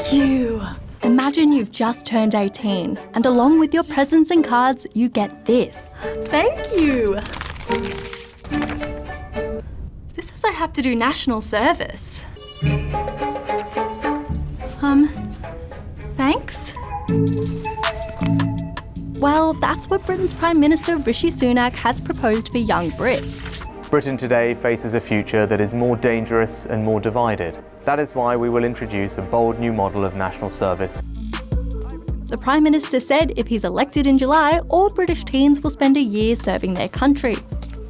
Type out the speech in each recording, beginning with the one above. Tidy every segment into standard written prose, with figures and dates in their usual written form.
Thank you. Imagine you've just turned 18 and along with your presents and cards, you get this. Thank you. This says I have to do national service. Thanks? Well, that's what Britain's Prime Minister Rishi Sunak has proposed for young Brits. Britain today faces a future that is more dangerous and more divided. That is why we will introduce a bold new model of national service. The Prime Minister said if he's elected in July, all British teens will spend a year serving their country,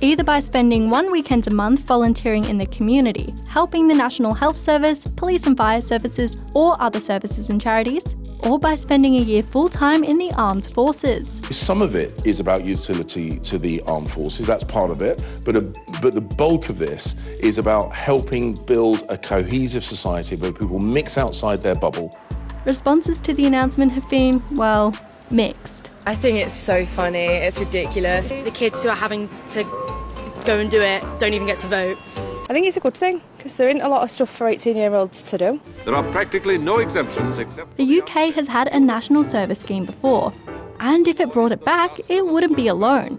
either by spending 1 weekend a month volunteering in the community, helping the National Health Service, police and fire services, or other services and charities, or by spending a year full-time in the armed forces. Some of it is about utility to the armed forces, that's part of it, but the bulk of this is about helping build a cohesive society where people mix outside their bubble. Responses to the announcement have been, well, mixed. I think it's so funny, it's ridiculous. The kids who are having to go and do it don't even get to vote. I think it's a good thing, because there isn't a lot of stuff for 18-year-olds to do. There are practically no exemptions except... The UK has had a national service scheme before, and if it brought it back, it wouldn't be alone.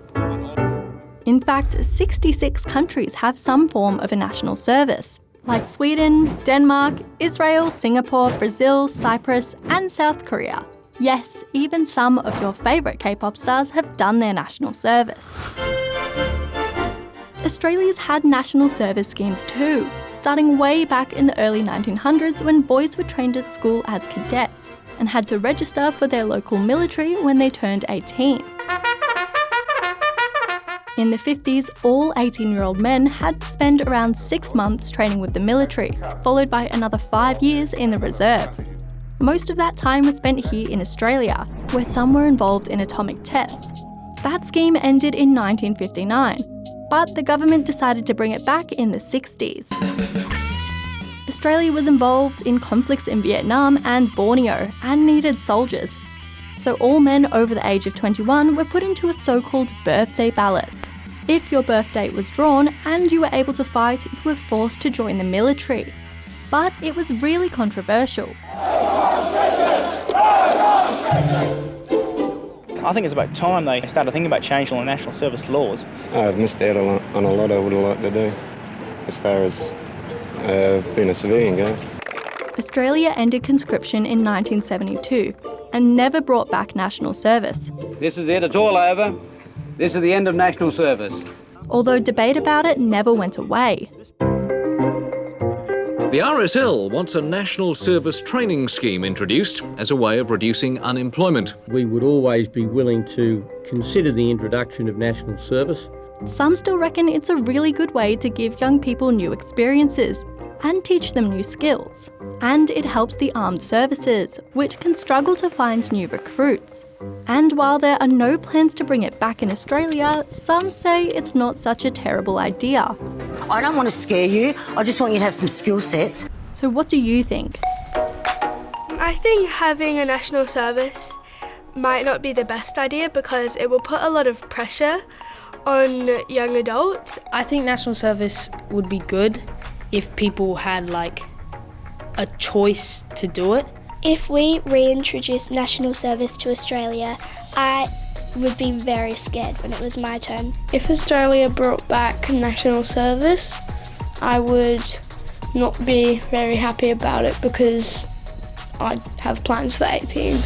In fact, 66 countries have some form of a national service, like Sweden, Denmark, Israel, Singapore, Brazil, Cyprus, and South Korea. Yes, even some of your favourite K-pop stars have done their national service. Australia's had national service schemes too, starting way back in the early 1900s when boys were trained at school as cadets and had to register for their local military when they turned 18. In the 50s, all 18-year-old men had to spend around 6 months training with the military, followed by another 5 years in the reserves. Most of that time was spent here in Australia, where some were involved in atomic tests. That scheme ended in 1959. But the government decided to bring it back in the 60s. Australia was involved in conflicts in Vietnam and Borneo and needed soldiers. So all men over the age of 21 were put into a so-called birthday ballot. If your birth date was drawn and you were able to fight, you were forced to join the military. But it was really controversial. I think it's about time they started thinking about changing the national service laws. I've missed out on a lot I would have liked to do, as far as being a civilian goes. Australia ended conscription in 1972 and never brought back national service. This is it, it's all over. This is the end of national service. Although debate about it never went away. The RSL wants a national service training scheme introduced as a way of reducing unemployment. We would always be willing to consider the introduction of national service. Some still reckon it's a really good way to give young people new experiences and teach them new skills. And it helps the armed services, which can struggle to find new recruits. And while there are no plans to bring it back in Australia, some say it's not such a terrible idea. I don't want to scare you, I just want you to have some skill sets. So what do you think? I think having a national service might not be the best idea because it will put a lot of pressure on young adults. I think national service would be good if people had like a choice to do it. If we reintroduced national service to Australia, I would be very scared when it was my turn. If Australia brought back national service, I would not be very happy about it because I'd have plans for 18.